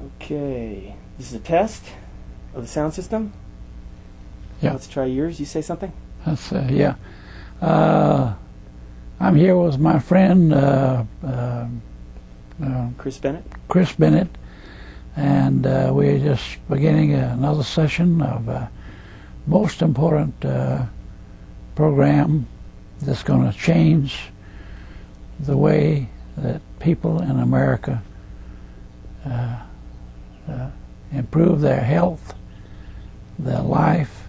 Okay, this is a test of the sound system. Yeah. Let's try yours. You say something? That's, yeah. I'm here with my friend Chris Bennett. Chris Bennett, and we're just beginning another session of most important program that's going to change the way that people in America improve their health, their life,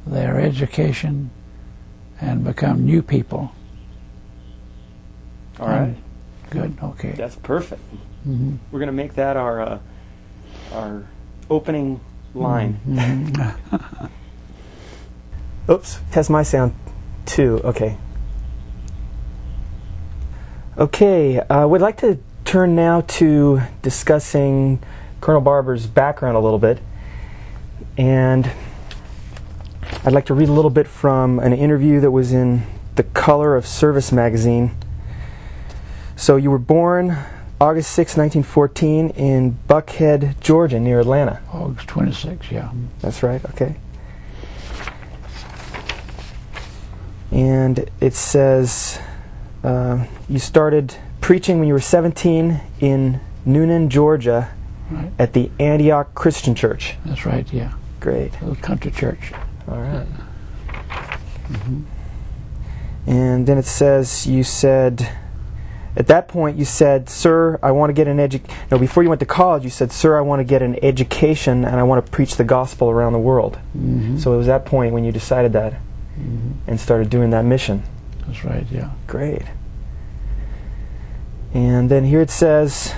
their education, and become new people. All right. Good. Okay. That's perfect. Mm-hmm. We're going to make that our opening line. Mm-hmm. Oops. Test my sound too. Okay. Okay. We'd like to turn now to discussing Colonel Barber's background a little bit, and I'd like to read a little bit from an interview that was in The Color of Service magazine. So you were born August 6, 1914 in Buckhead, Georgia, near Atlanta. August 26, yeah. That's right, okay. And it says you started preaching when you were 17 in Noonan, Georgia, Right. at the Antioch Christian Church. That's right, yeah. Great. A little country church. All right. Mm-hmm. And then it says you said, at that point you said, "Sir, I want to get an before you went to college you said, "Sir, I want to get an education and I want to preach the gospel around the world." Mm-hmm. So it was that point when you decided that and started doing that mission. That's right, yeah. Great. And then here it says,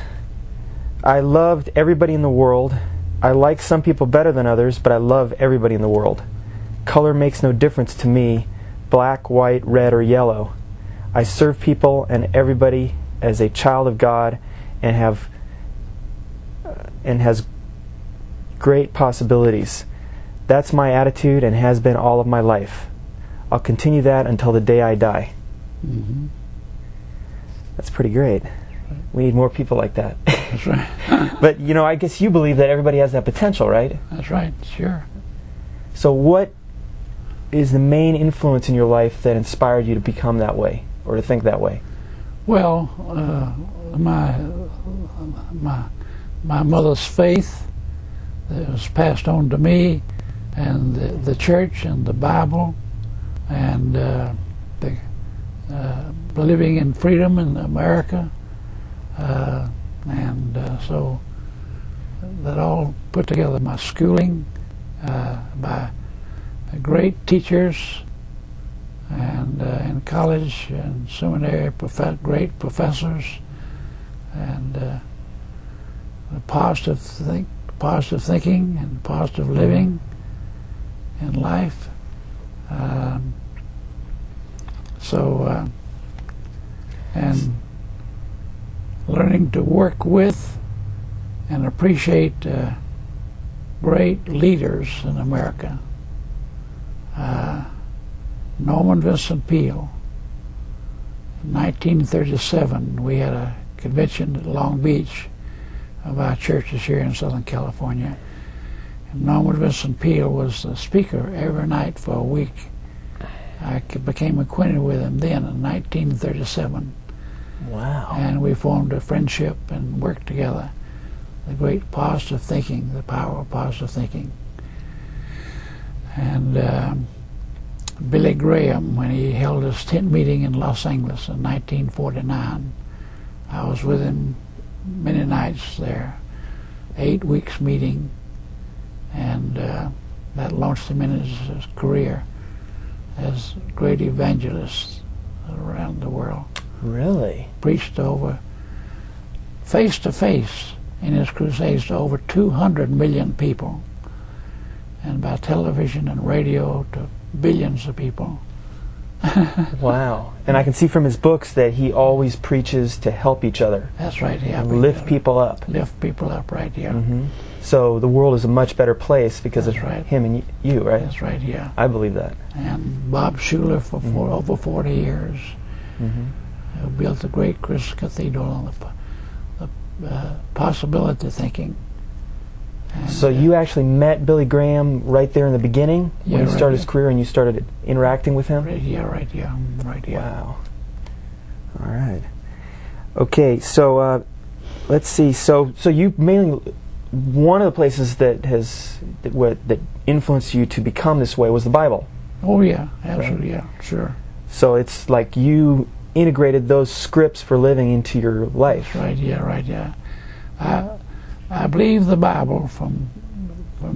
"I loved everybody in the world. I like some people better than others, but I love everybody in the world. Color makes no difference to me, black, white, red, or yellow. I serve people and everybody as a child of God and has great possibilities. That's my attitude and has been all of my life. I'll continue that until the day I die." Mm-hmm. That's pretty great. We need more people like that. That's right. But, I guess you believe that everybody has that potential, right? That's right, sure. So what is the main influence in your life that inspired you to become that way, or to think that way? Well, my mother's faith that was passed on to me, and the church and the Bible, and living in freedom in America, so that all put together, my schooling by great teachers, and in college and seminary, great professors, and positive thinking and positive living in life. And learning to work with and appreciate great leaders in America. Norman Vincent Peale. In 1937, we had a convention at Long Beach of our churches here in Southern California. And Norman Vincent Peale was the speaker every night for a week. I became acquainted with him then in 1937. Wow. And we formed a friendship and worked together. The great positive thinking, the power of positive thinking. And Billy Graham, when he held his tent meeting in Los Angeles in 1949, I was with him many nights there, 8 weeks meeting, and that launched him in his career as a great evangelist around the world. Really? Preached over, face to face in his crusades, to over 200 million people, and by television and radio to billions of people. Wow. And I can see from his books that he always preaches to help each other. That's right, yeah. And lift people up. Lift people up, right, yeah. Mm-hmm. So the world is a much better place because That's of right. him and you, right? That's right, yeah. I believe that. And Bob Schuller for over 40 years. Mm-hmm. Built the great Cathedral on possibility thinking. And, so you actually met Billy Graham right there in the beginning when he started his career, and you started interacting with him? Right, yeah. Wow. All right. Okay, so let's see. So you mainly, one of the places that influenced you to become this way was the Bible. Oh yeah, absolutely, right? Yeah, sure. So it's like you integrated those scripts for living into your life. That's right, yeah. I believe the Bible from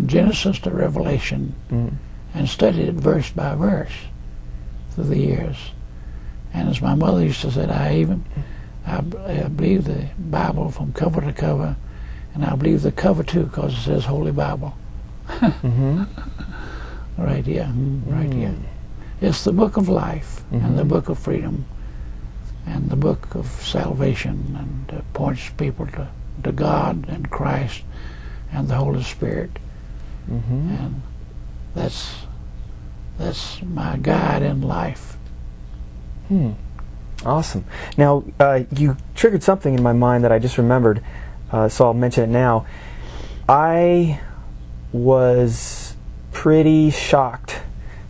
Genesis to Revelation, and studied it verse by verse through the years. And as my mother used to say, I believe the Bible from cover to cover, and I believe the cover too, because it says Holy Bible. Right, yeah. It's the book of life, and the book of freedom, and the book of salvation, and points people to God and Christ and the Holy Spirit. And that's my guide in life. Awesome. Now, you triggered something in my mind that I just remembered, so I'll mention it now. I was pretty shocked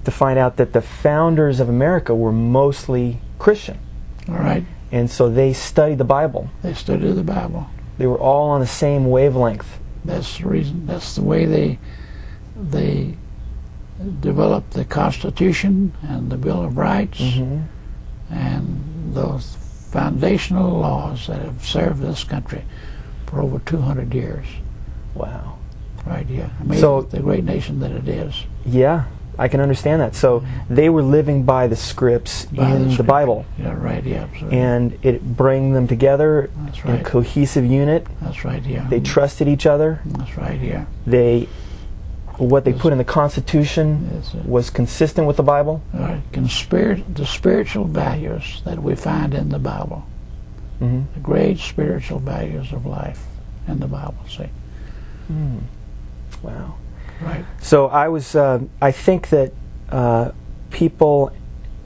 to find out that the founders of America were mostly Christian. All right. And so they studied the Bible. They studied the Bible. They were all on the same wavelength. That's the reason. That's the way they developed the Constitution and the Bill of Rights and those foundational laws that have served this country for over 200 years. Wow. Right, yeah. I mean, so, the great nation that it is. Yeah, I can understand that. So they were living by the scripts in the Bible. Yeah, right, yeah, absolutely. And it bring them together in a cohesive unit. That's right, yeah. They trusted each other. That's right, yeah. What they put in the Constitution was consistent with the Bible. Right. The spiritual values that we find in the Bible. The great spiritual values of life in the Bible, see. Wow. Right. So I think that people,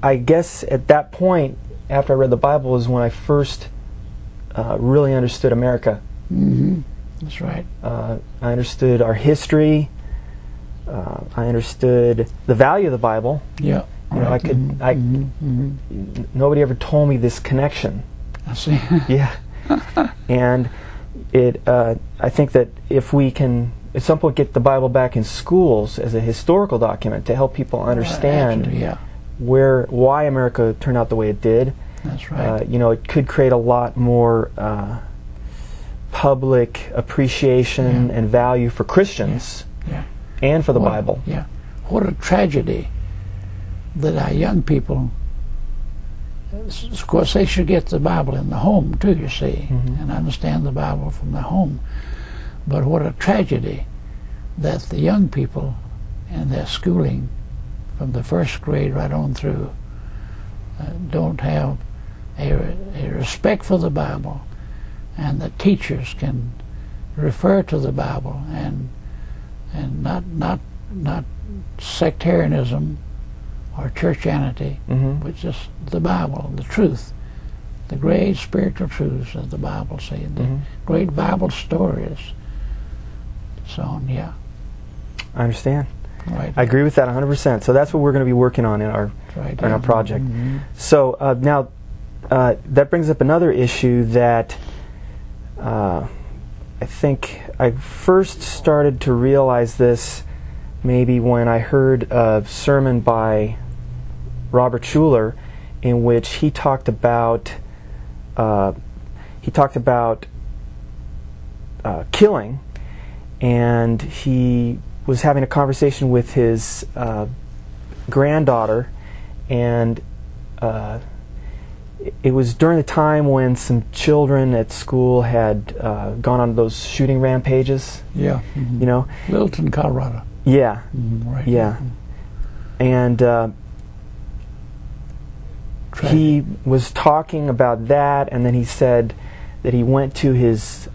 I guess at that point, after I read the Bible, is when I first really understood America. That's right. I understood our history. I understood the value of the Bible. Yeah. You know, nobody ever told me this connection. I see. Yeah. And I think that if we can at some point get the Bible back in schools as a historical document to help people understand why America turned out the way it did. That's right. You know, it could create a lot more public appreciation and value for Christians and for the Bible. Yeah. What a tragedy that our young people, of course, they should get the Bible in the home too, you see, and understand the Bible from the home. But what a tragedy that the young people in their schooling from the first grade right on through don't have a respect for the Bible, and the teachers can refer to the Bible and not sectarianism or churchianity, but just the Bible, the truth, the great spiritual truths of the Bible, see, the great Bible stories. So on, yeah. I understand. Right. I agree with that 100%. So that's what we're going to be working on in our project. So now that brings up another issue that I think I first started to realize this maybe when I heard a sermon by Robert Schuller in which he talked about killing. And he was having a conversation with his granddaughter, and it was during the time when some children at school had gone on those shooting rampages. Yeah. You know? Littleton, Colorado. Yeah. Right. Yeah. And he was talking about that, and then he said that he went to his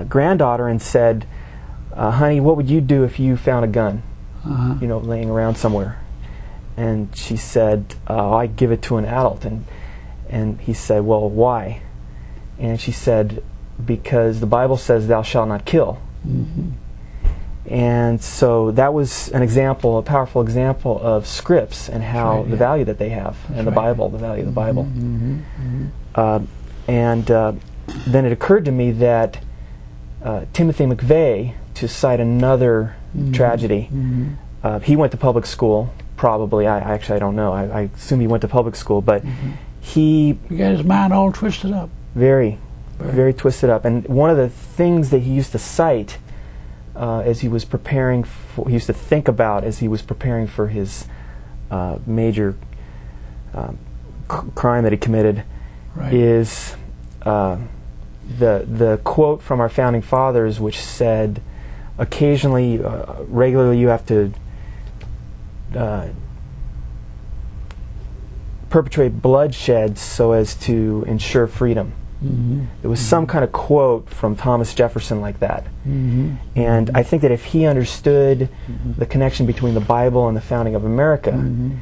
granddaughter and said, honey, what would you do if you found a gun, you know, laying around somewhere? And she said, I'd give it to an adult. And he said, well, why? And she said, because the Bible says thou shalt not kill. Mm-hmm. And so that was an example, a powerful example of scripts and how right, the yeah. value that they have, That's and the right. Bible, the value of the Bible. Mm-hmm. Mm-hmm. And then it occurred to me that Timothy McVeigh, to cite another Mm-hmm. tragedy, Mm-hmm. he went to public school, probably. I don't know. I assume he went to public school, but Mm-hmm. he You got his mind all twisted up. very twisted up. And one of the things that he used to cite as he was preparing for, he used to think about as he was preparing for his major crime that he committed, Right. is the quote from our founding fathers, which said, occasionally, regularly, you have to perpetrate bloodshed so as to ensure freedom. Mm-hmm. There was some kind of quote from Thomas Jefferson like that. Mm-hmm. And I think that if he understood the connection between the Bible and the founding of America, Mm-hmm.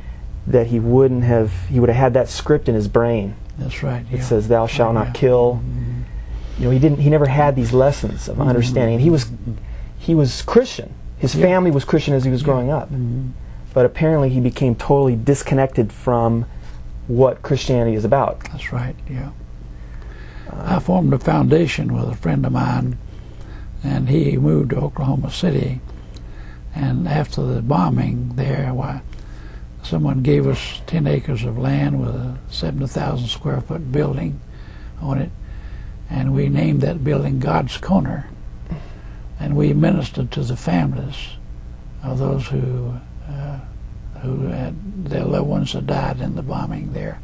that he would have had that script in his brain. That's right. It Yeah. says, "Thou shalt Yeah. not kill." Mm-hmm. You know, he never had these lessons of understanding. And he was Christian. His Yeah. family was Christian as he was growing up. Mm-hmm. But apparently he became totally disconnected from what Christianity is about. That's right. Yeah. I formed a foundation with a friend of mine, and he moved to Oklahoma City. And after the bombing there, someone gave us 10 acres of land with a 70,000 square foot building on it, and we named that building God's Corner. And we ministered to the families of those who had their loved ones had died in the bombing there,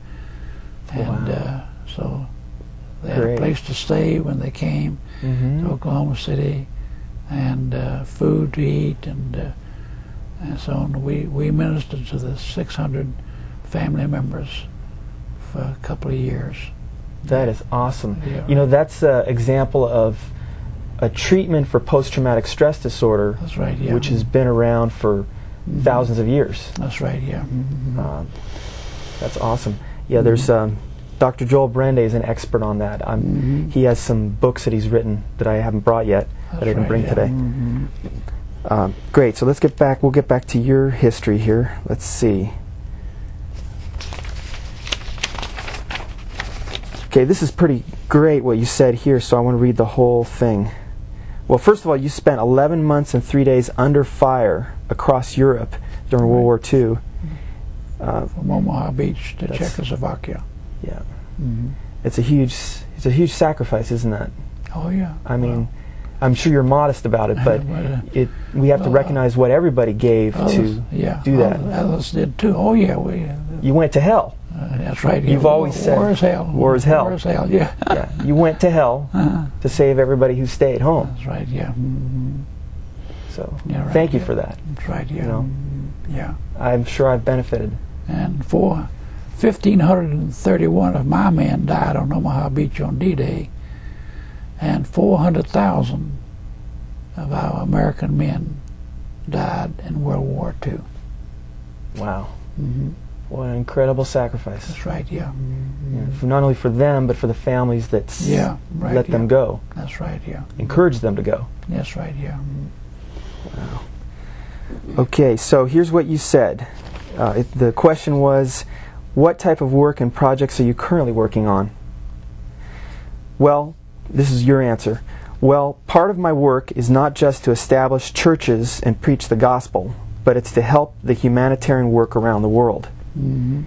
and so they had Great. a place to stay when they came to Oklahoma City, and food to eat, and so on. We ministered to the 600 family members for a couple of years. That is awesome. Yeah. You know, that's an example of a treatment for post-traumatic stress disorder, That's right. Yeah. which has been around for thousands of years. That's right. Yeah. Mm-hmm. That's awesome. Yeah, there's Dr. Joel Brende is an expert on that. He has some books that he's written that I haven't brought yet, that I didn't bring today. Mm-hmm. Great. So let's get back. We'll get back to your history here. Let's see. Okay, this is pretty great what you said here, so I want to read the whole thing. Well, first of all, you spent 11 months and 3 days under fire across Europe during World War II. From Omaha Beach to Czechoslovakia. Yeah, Mm-hmm. it's a huge sacrifice, isn't that? Oh yeah. I mean, I'm sure you're modest about it, but we have to recognize what everybody gave to do that. Others did too. Oh yeah, You went to hell. that's right. You've always said war is hell. War is hell. War is hell. Yeah. Yeah, you went to hell to save everybody who stayed home. That's right. Yeah. Mm-hmm. So Yeah, right, thank you yeah. for that. That's right. Yeah. You know. Yeah. I'm sure I've benefited. And 1,531 of my men died on Omaha Beach on D-Day, and 400,000 of our American men died in World War II. Wow. Mm-hmm. What an incredible sacrifice. That's right. Yeah. Yeah, not only for them, but for the families that let them go. That's right. Yeah. Encourage them to go. That's right. Yeah. Wow. Okay, so here's what you said. The question was, what type of work and projects are you currently working on? Well, this is your answer. Well, part of my work is not just to establish churches and preach the gospel, but it's to help the humanitarian work around the world. Mm-hmm.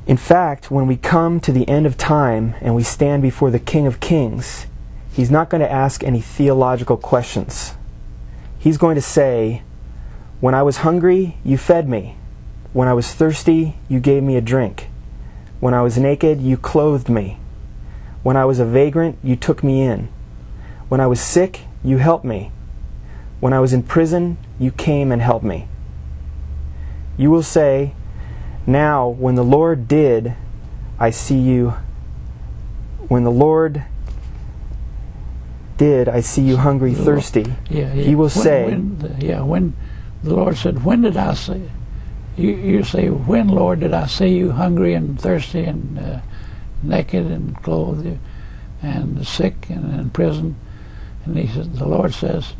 In fact, when we come to the end of time and we stand before the King of Kings, He's not going to ask any theological questions. He's going to say, when I was hungry, you fed me. When I was thirsty, you gave me a drink. When I was naked, you clothed me. When I was a vagrant, you took me in. When I was sick, you helped me. When I was in prison, you came and helped me. You will say, now, when the Lord did, I see you. When the Lord did, I see you hungry, thirsty. Yeah. He will say, when the Lord said, when did I see? You say, when, Lord, did I see you hungry and thirsty and naked and clothed, and sick and in prison. And he said, the Lord says,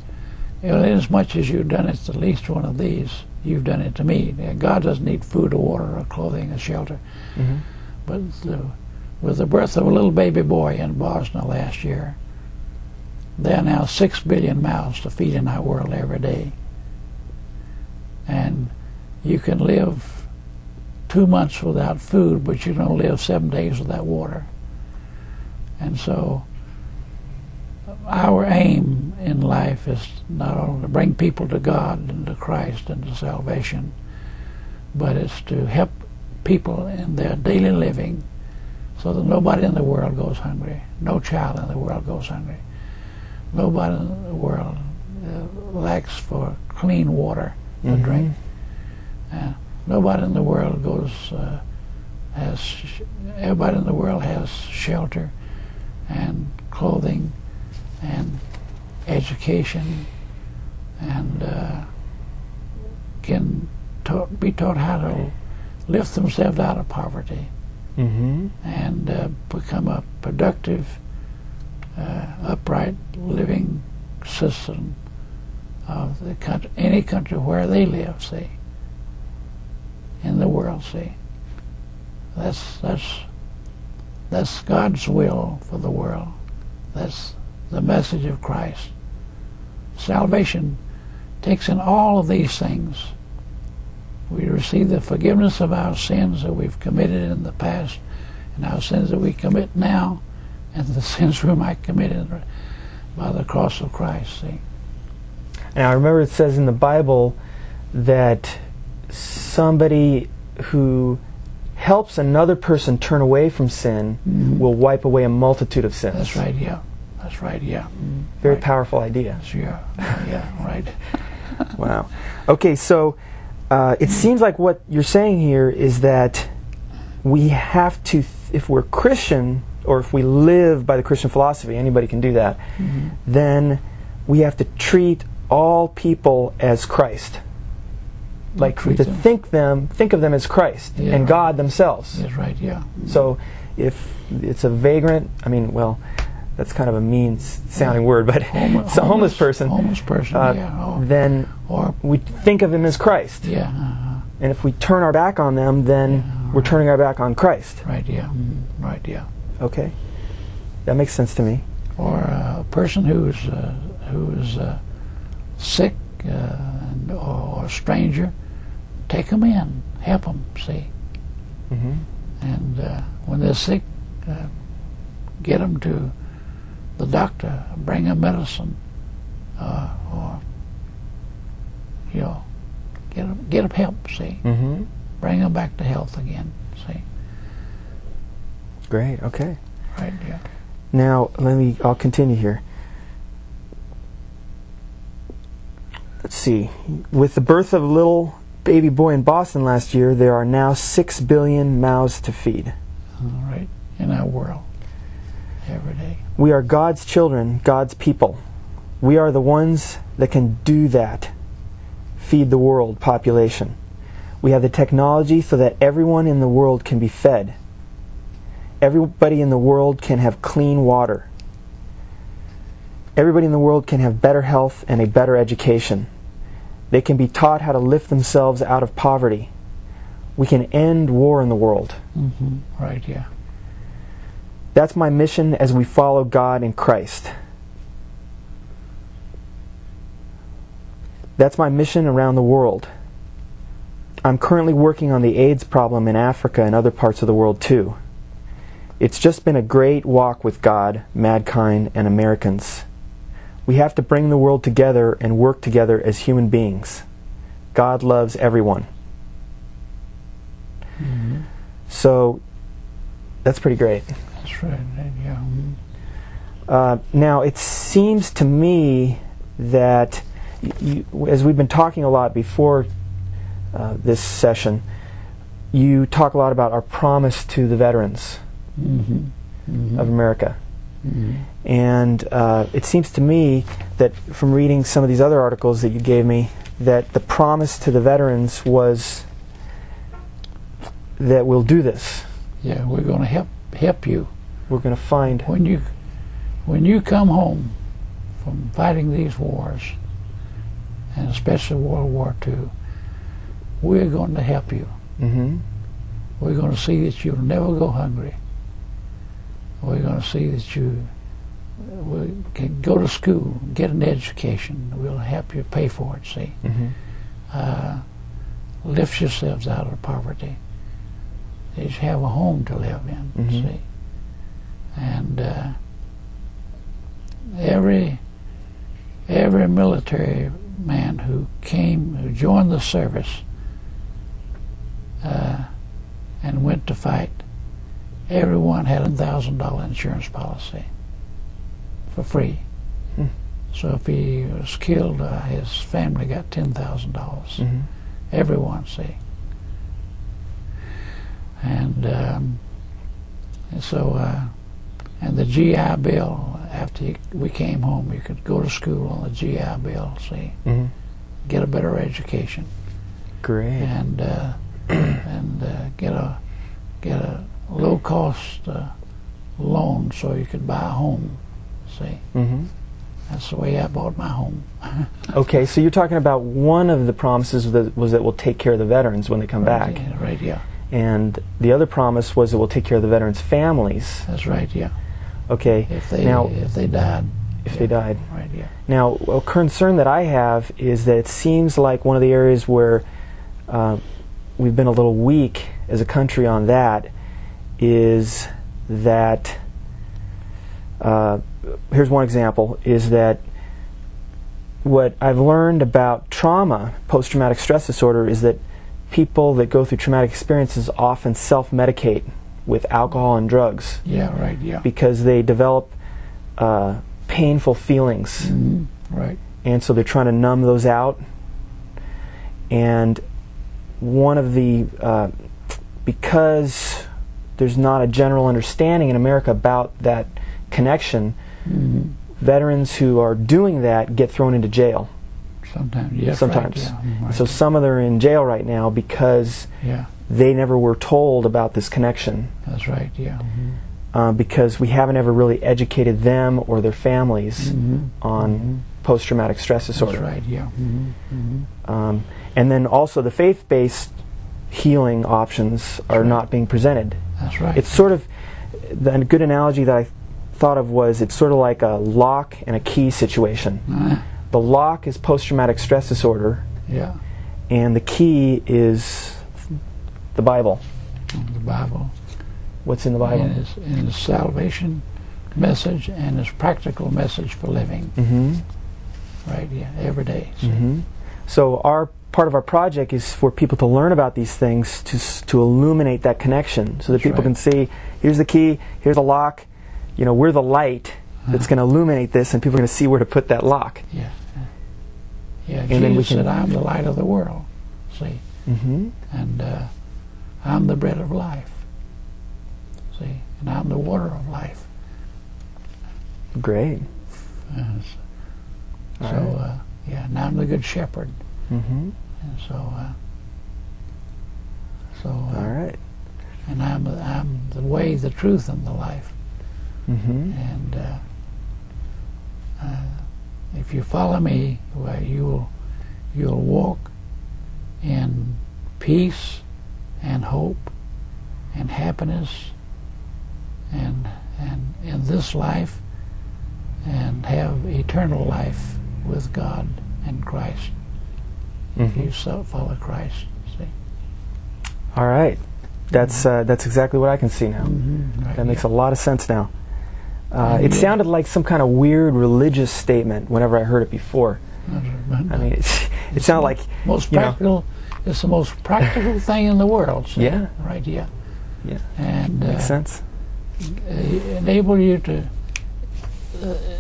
inasmuch as you've done it to the least one of these, you've done it to me. God doesn't need food or water or clothing or shelter. Mm-hmm. But with the birth of a little baby boy in Bosnia last year, there are now 6 billion mouths to feed in our world every day. And you can live 2 months without food, but you don't live 7 days without water. And so our aim in life is not only to bring people to God and to Christ and to salvation, but it's to help people in their daily living so that nobody in the world goes hungry. No child in the world goes hungry. Nobody in the world lacks for clean water to drink. Nobody in the world everybody in the world has shelter and clothing and education and can be taught how to lift themselves out of poverty and become a productive, upright living citizen of the country, any country where they live, see, in the world, see. That's God's will for the world. That's the message of Christ. Salvation takes in all of these things. We receive the forgiveness of our sins that we've committed in the past, and our sins that we commit now, and the sins we might commit by the cross of Christ. See. And I remember it says in the Bible that somebody who helps another person turn away from sin will wipe away a multitude of sins. That's right, yeah. That's right, yeah. Very powerful idea. Sure, yeah, right. Wow. Okay, so it seems like what you're saying here is that we have to, if we're Christian, or if we live by the Christian philosophy, anybody can do that, then we have to treat all people as Christ. Like to think of them as Christ and God themselves. That's right, yeah. So if it's a vagrant, I mean, well, that's kind of a mean sounding word, but it's a homeless person. Homeless person, then we think of him as Christ. Yeah. And if we turn our back on them, then we're turning our back on Christ. Right, yeah. Right, yeah. Okay. That makes sense to me. Or a person who is sick or a stranger, take them in, help them, see. And when they're sick, get them to the doctor, bring them medicine, or get them help, see. Bring them back to health again, see. Great. Okay. Right. Yeah. Now I'll continue here. Let's see. With the birth of a little baby boy in Boston last year, there are now 6 billion mouths to feed. All right. In our world. Every day. We are God's children, God's people. We are the ones that can do that. Feed the world population. We have the technology so that everyone in the world can be fed. Everybody in the world can have clean water. Everybody in the world can have better health and a better education. They can be taught how to lift themselves out of poverty. We can end war in the world. Right, yeah. That's my mission as we follow God in Christ. That's my mission around the world. I'm currently working on the AIDS problem in Africa and other parts of the world too. It's just been a great walk with God, mankind, and Americans. We have to bring the world together and work together as human beings. God loves everyone. So, that's pretty great. That's right, yeah. Now, it seems to me that, as we've been talking a lot before this session, you talk a lot about our promise to the veterans of America. And it seems to me that from reading some of these other articles that you gave me, that the promise to the veterans was that we'll do this. Yeah, we're going to help help you. We're going to find. When you come home from fighting these wars, and especially World War II, we're going to help you. Mm-hmm. We're going to see that you'll never go hungry. We're going to see that you can go to school, get an education. We'll help you pay for it, see. Mm-hmm. Lift yourselves out of poverty. They should have a home to live in, Mm-hmm. see. And every military man who joined the service and went to fight, everyone had a $1,000 insurance policy for free. Hmm. So if he was killed, his family got $10,000. Mm-hmm. Everyone, see. And and the GI Bill, after we came home, you could go to school on the GI Bill, see, Mm-hmm. get a better education, Great. and get a low cost loan so you could buy a home, see. Mm-hmm. That's the way I bought my home. Okay, so you're talking about one of the promises that we'll take care of the veterans when they come back. Yeah, right, yeah. And the other promise was that we'll take care of the veterans' families. That's right, yeah. Okay. If they died. If they died. Right, yeah. Now, a concern that I have is that it seems like one of the areas where we've been a little weak as a country on that is that, here's one example, is that what I've learned about trauma, post-traumatic stress disorder, is that people that go through traumatic experiences often self-medicate with alcohol and drugs. Yeah, right, yeah. Because they develop painful feelings. Mm-hmm. Right. And so they're trying to numb those out. And one of the, because there's not a general understanding in America about that connection, Mm-hmm. veterans who are doing that get thrown into jail. Sometimes, yes. Sometimes. Right, yeah. Right. So some of them are in jail right now because Yeah, they never were told about this connection. that's right, yeah. Because we haven't ever really educated them or their families Mm-hmm. on post-traumatic stress disorder. That's right, yeah. Mm-hmm. Mm-hmm. And then also the faith-based healing options are right. not being presented. That's right. It's sort of, a good analogy that I thought of was it's sort of like a lock and a key situation. The lock is post-traumatic stress disorder, Yeah, and the key is the Bible. the Bible. What's in the Bible? In his salvation message and his practical message for living. Mm-hmm. Right, yeah, every day. See? Mm-hmm. So part of our project is for people to learn about these things to illuminate that connection, so that That's people right. can see, here's the key, here's the lock, we're the light that's going to illuminate this, and people are going to see where to put that lock. Yeah. Yeah, And then we Jesus can- said, I'm the light of the world, see, Mm-hmm. and I'm the bread of life, see, and I'm the water of life. Great. So, All right. yeah, and I'm the good shepherd, Mm-hmm. and All right. and I'm the way, the truth, and the life. Mm-hmm. And if you follow me, well, you'll walk in peace and hope and happiness and in this life, and have eternal life with God and Christ. If Mm-hmm. you follow Christ, see. All right. That's exactly what I can see now. Mm-hmm. Right, That makes a yeah. lot of sense now. It Yeah. sounded like some kind of weird religious statement whenever I heard it before. I mean, it sounded like, most you know. practical. It's the most practical thing in the world. See? Yeah. Right. Yeah. yeah, And makes sense.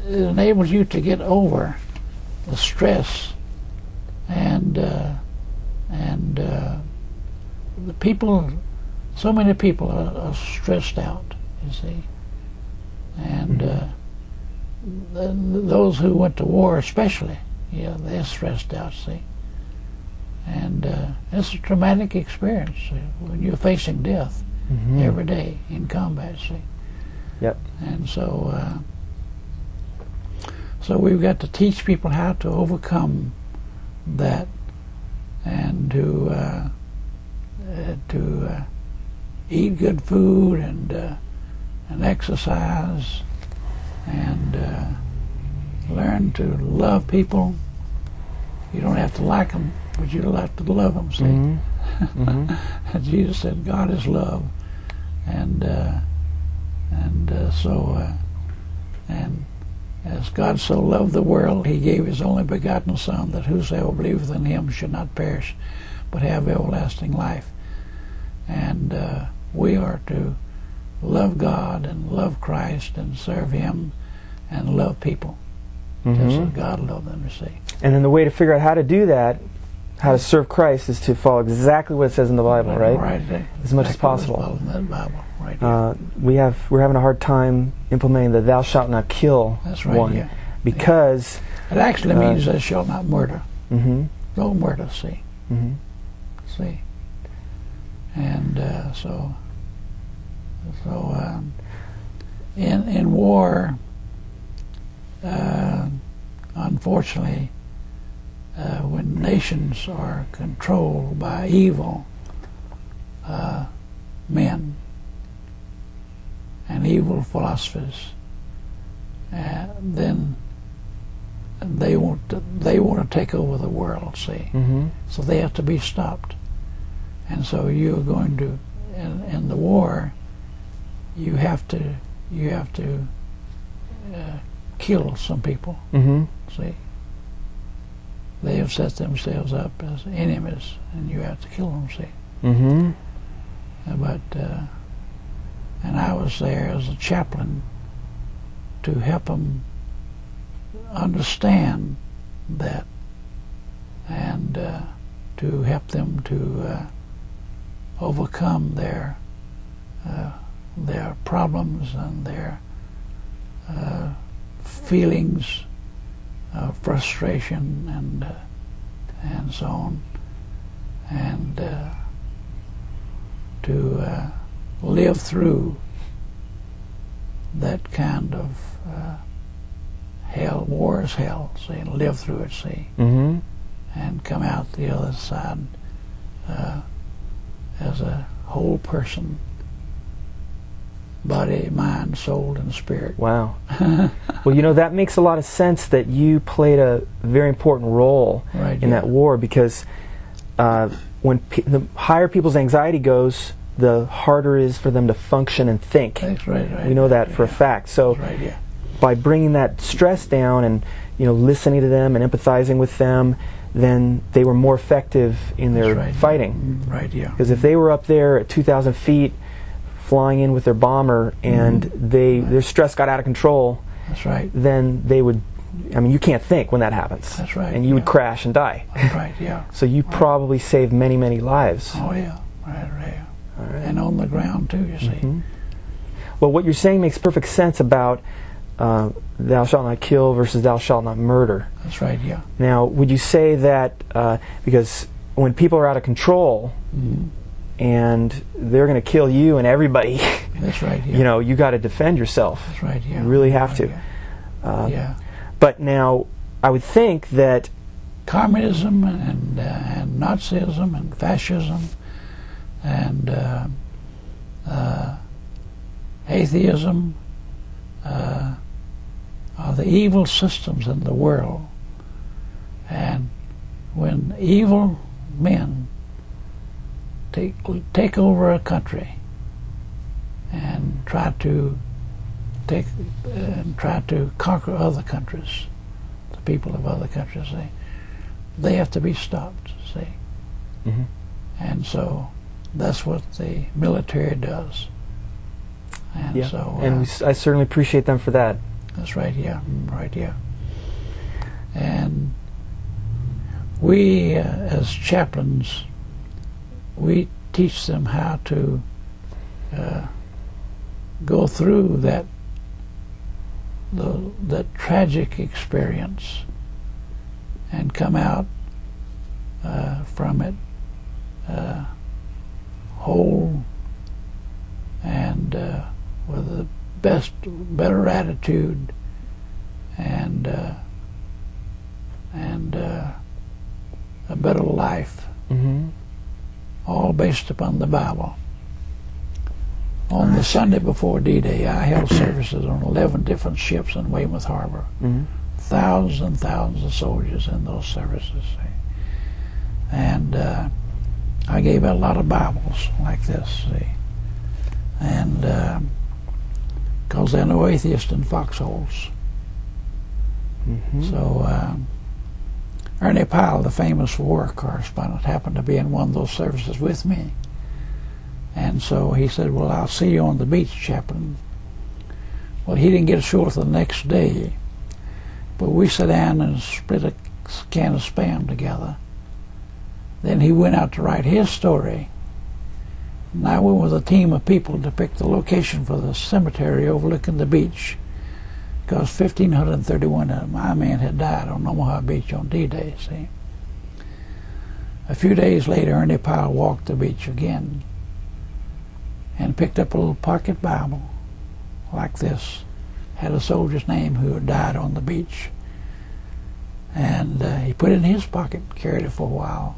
enables you to get over the stress and the people. So many people are stressed out. You see, and those who went to war, especially, they're stressed out. See, and it's a traumatic experience when you're facing death. every day in combat, see. Yep. And so we've got to teach people how to overcome that, and to eat good food and exercise, and learn to love people. You don't have to like them, but you have to love them, see. Jesus said God is love, and as God so loved the world, he gave his only begotten Son, that whosoever believeth in him should not perish, but have everlasting life. And we are to love God and love Christ and serve him and love people, just as God loved them, you see. And then the way to figure out how to do that, how to serve Christ, is to follow exactly what it says in the Bible, right? Right. As much as possible. In the Bible, right. We're having a hard time implementing the "Thou shalt not kill" one, yeah. because it actually means "Thou shalt not murder." Don't murder, see. See. And in war, unfortunately, when nations are controlled by evil men and evil philosophies, then they want to take over the world, see. So they have to be stopped. And so you're going to, in the war, you have to kill some people. See, they have set themselves up as enemies, and you have to kill them. See. But and I was there as a chaplain to help them understand that, and to help them to overcome their problems and their feelings of frustration and so on, and to live through that kind of hell. War is hell, see, and live through it, see, and come out the other side as a whole person, body, mind, soul, and spirit. Wow. Well, that makes a lot of sense that you played a very important role in that war, because when the higher people's anxiety goes, the harder it is for them to function and think. That's right. We know that for a fact. So by bringing that stress down and listening to them and empathizing with them, then they were more effective in their fighting. Because if they were up there at 2,000 feet flying in with their bomber and their stress got out of control, then they would, you can't think when that happens. That's right. And you would crash and die. That's right, So you probably saved many, many lives. Oh, yeah. Right. And on the ground, too, you see. Well, what you're saying makes perfect sense about thou shalt not kill versus thou shalt not murder. That's right, yeah. Now, would you say that because when people are out of control and they're going to kill you and everybody, that's right, yeah. You got to defend yourself. That's right, yeah. You really have to. Yeah. But now, I would think that communism and Nazism and fascism and atheism are the evil systems in the world. And when evil men take over a country and try to conquer other countries, the people of other countries, they have to be stopped, see. And so that's what the military does. And I certainly appreciate them for that. That's right, yeah. And we, as chaplains, we teach them how to go through that tragic experience and come out from it whole and with the better attitude, and a better life, all based upon the Bible. On the Sunday before D-Day, I held services on 11 different ships in Weymouth Harbor. Thousands and thousands of soldiers in those services. See? And I gave out a lot of Bibles like this. See? And because there are no atheists in foxholes. So Ernie Pyle, the famous war correspondent, happened to be in one of those services with me. And so he said, well, I'll see you on the beach, Chaplain. Well, he didn't get ashore till the next day. But we sat down and split a can of Spam together. Then he went out to write his story. And I went with a team of people to pick the location for the cemetery overlooking the beach, because 1,531 of my men had died on Omaha Beach on D-Day, see. A few days later, Ernie Pyle walked the beach again and picked up a little pocket Bible like this. Had a soldier's name who had died on the beach. And he put it in his pocket, carried it for a while,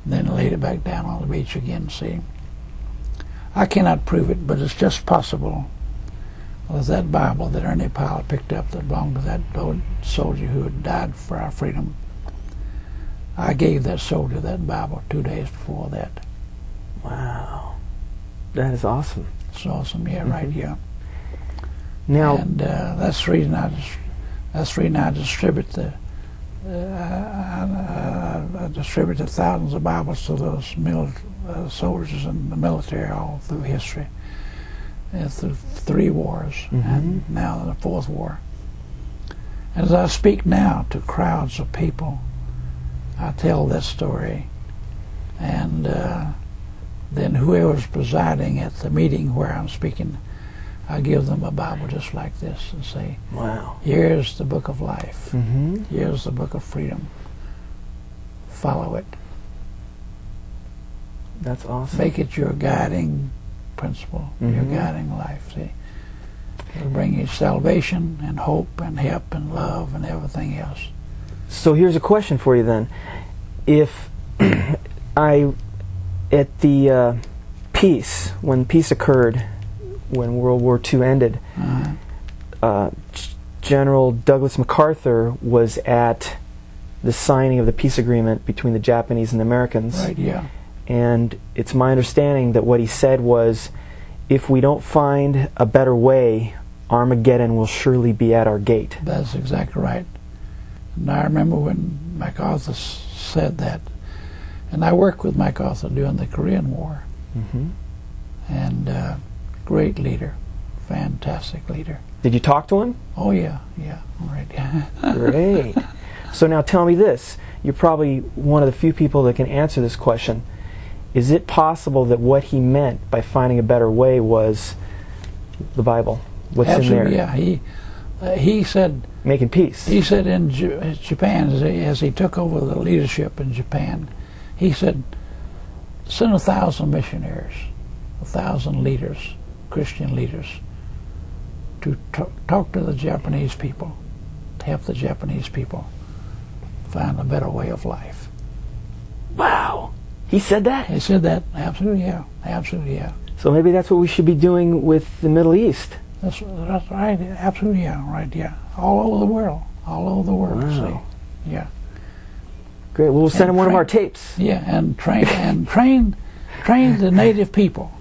and then laid it back down on the beach again, see. I cannot prove it, but it's just possible. Was that Bible that Ernie Pyle picked up that belonged to that old soldier who had died for our freedom. I gave that soldier that Bible 2 days before that. Wow. That is awesome. It's awesome, yeah, right, yeah. Now, and that's the reason I distribute I distributed thousands of Bibles to those soldiers in the military all through history, through 3 wars, and now the 4th war. And as I speak now to crowds of people, I tell that story, and then whoever's presiding at the meeting where I'm speaking, I give them a Bible just like this and say, wow, here's the book of life. Here's the book of freedom. Follow it. That's awesome. Make it your guiding principle, your guiding life. See, it'll bring you salvation and hope and help and love and everything else. So here's a question for you then. If at the peace, when peace occurred, when World War II ended, General Douglas MacArthur was at the signing of the peace agreement between the Japanese and the Americans. Right, yeah. And it's my understanding that what he said was, if we don't find a better way, Armageddon will surely be at our gate. That's exactly right. And I remember when MacArthur said that. And I worked with MacArthur during the Korean War. And great leader, fantastic leader. Did you talk to him? Oh, yeah, right. Great. So now tell me this. You're probably one of the few people that can answer this question. Is it possible that what he meant by finding a better way was the Bible? What's Absolutely, in there? Yeah. He said... Making peace. He said in Japan, as he took over the leadership in Japan, he said, send 1,000 missionaries, 1,000 leaders, Christian leaders, to talk to the Japanese people, to help the Japanese people find a better way of life. Wow. He said that? He said that. Absolutely, yeah. Absolutely, yeah. So maybe that's what we should be doing with the Middle East. That's right. Absolutely, yeah. Right, yeah. All over the world. All over the world. Wow. See? Yeah. Great. Well, we'll send him one of our tapes. Yeah, and train the native people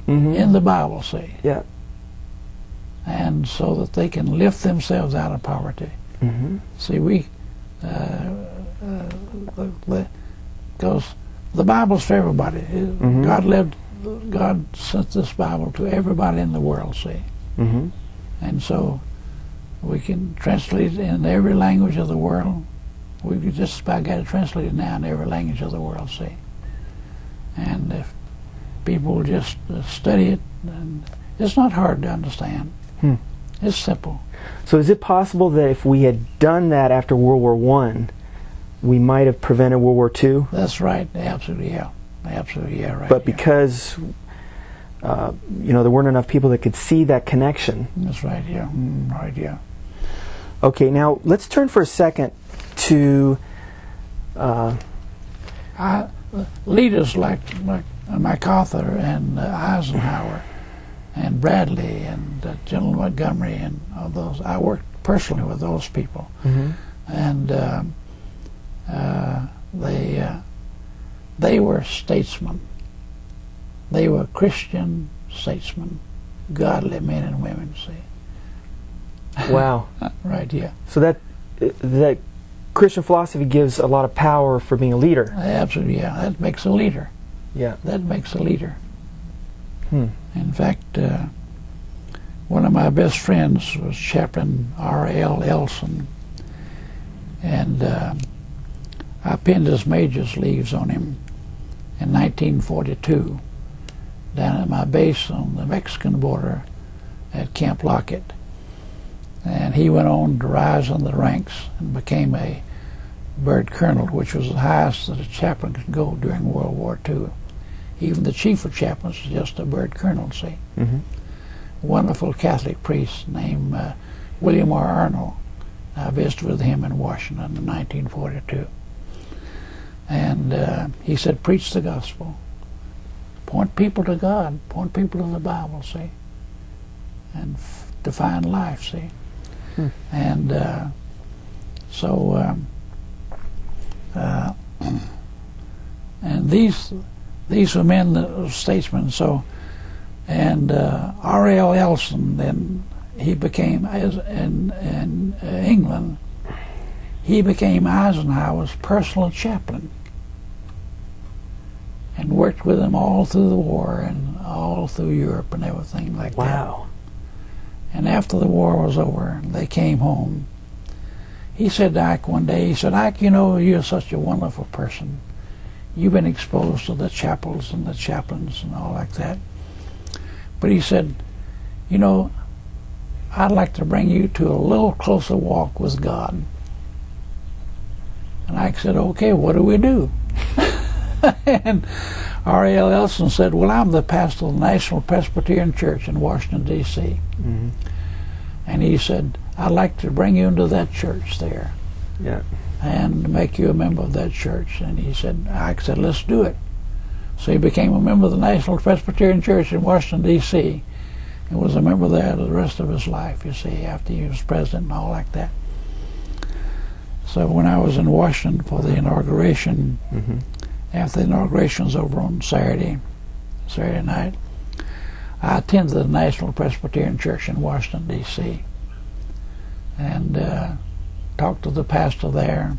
in the Bible, see. Yeah. And so that they can lift themselves out of poverty. See, we because the Bible's for everybody. God sent this Bible to everybody in the world, see. And so we can translate it in every language of the world. We could just about get it translated now in every language of the world, see. And if people will just study it, and it's not hard to understand. It's simple. So is it possible that if we had done that after World War I, we might have prevented World War II? That's right. Absolutely, yeah. Absolutely, yeah, right. But because there weren't enough people that could see that connection. That's right, yeah. Right, yeah. Okay, now let's turn for a second to leaders like MacArthur and Eisenhower and Bradley and General Montgomery and all those. I worked personally with those people, and they were statesmen. They were Christian statesmen, godly men and women. See. Wow. Right. Yeah. So that Christian philosophy gives a lot of power for being a leader. Absolutely. Yeah. That makes a leader. Yeah. That makes a leader. In fact, one of my best friends was Chaplain R.L. Elson, and I pinned his major's leaves on him in 1942 down at my base on the Mexican border at Camp Lockett. And he went on to rise in the ranks and became a bird colonel, which was the highest that a chaplain could go during World War II. Even the chief of chaplains was just a bird colonel, see. A wonderful Catholic priest named William R. Arnold. I visited with him in Washington in 1942. And he said, preach the gospel. Point people to God. Point people to the Bible, see. And define life, see. And and these were men that were statesmen. So, and R.L. Elson, then he became, in England, he became Eisenhower's personal chaplain and worked with him all through the war and all through Europe and everything like that. Wow. And after the war was over, they came home. He said to Ike one day, he said, Ike, you're such a wonderful person. You've been exposed to the chapels and the chaplains and all like that. But he said, I'd like to bring you to a little closer walk with God. And Ike said, okay, what do we do? And R.L. Elson said, well, I'm the pastor of the National Presbyterian Church in Washington, D.C. And he said, I'd like to bring you into that church there. Yeah. And make you a member of that church. And he said, Ike said, let's do it. So he became a member of the National Presbyterian Church in Washington, D.C. and was a member there the rest of his life, you see, after he was president and all like that. So when I was in Washington for the inauguration, after the inauguration was over on Saturday night, I attended the National Presbyterian Church in Washington, D.C. and talked to the pastor there.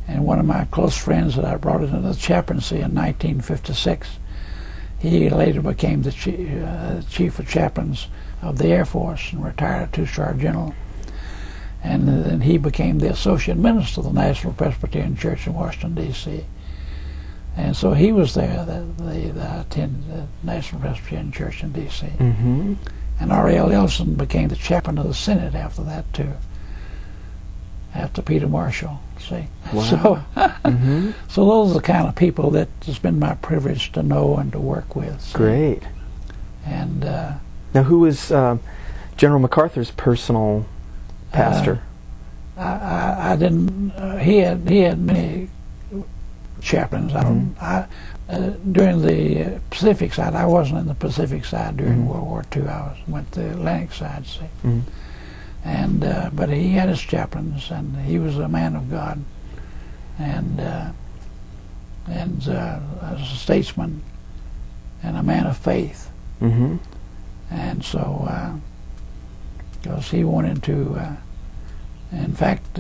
And one of my close friends that I brought into the chaplaincy in 1956, he later became the chief of chaplains of the Air Force and retired a two-star general. And then he became the associate minister of the National Presbyterian Church in Washington, D.C. And so he was there that attended the National Presbyterian Church in D.C. And R.L. Elson became the chaplain of the Senate after that, too. After Peter Marshall, see. Wow. So those are the kind of people that it's been my privilege to know and to work with. See? Great. And now, who was General MacArthur's personal pastor? I didn't. He had many chaplains. During the Pacific side, I wasn't in the Pacific side during World War II. I went to the Atlantic side, see. And but he had his chaplains, and he was a man of God, and as a statesman, and a man of faith. And so, because he wanted to, in fact,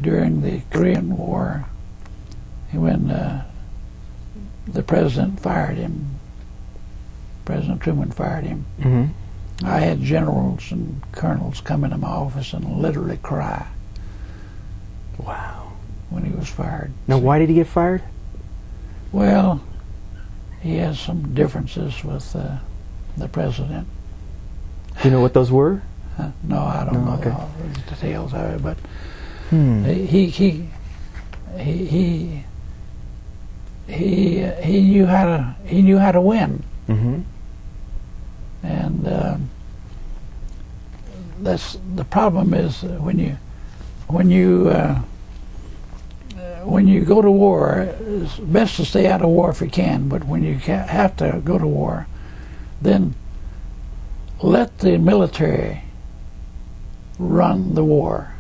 during the Korean War, when the president fired him, President Truman fired him. I had generals and colonels come into my office and literally cry. Wow. When he was fired. Now, why did he get fired? Well, he has some differences with the president. Do you know what those were? No, I don't know okay. all the details of it, but he knew how to win. Mm-hmm. And that's the problem is when you go to war, it's best to stay out of war if you can. But when you have to go to war, then let the military run the war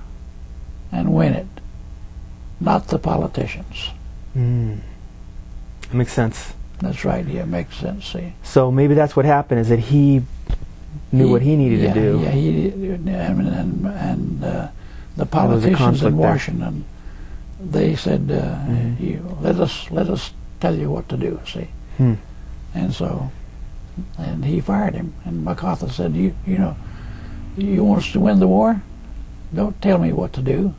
and win it, not the politicians. That makes sense. That's right. Yeah, makes sense. See. So maybe that's what happened, is that he knew what he needed to do. Yeah, and the politicians in Washington, they said, "You let us tell you what to do." See, and so, and he fired him. And MacArthur said, "You know, you want us to win the war? Don't tell me what to do.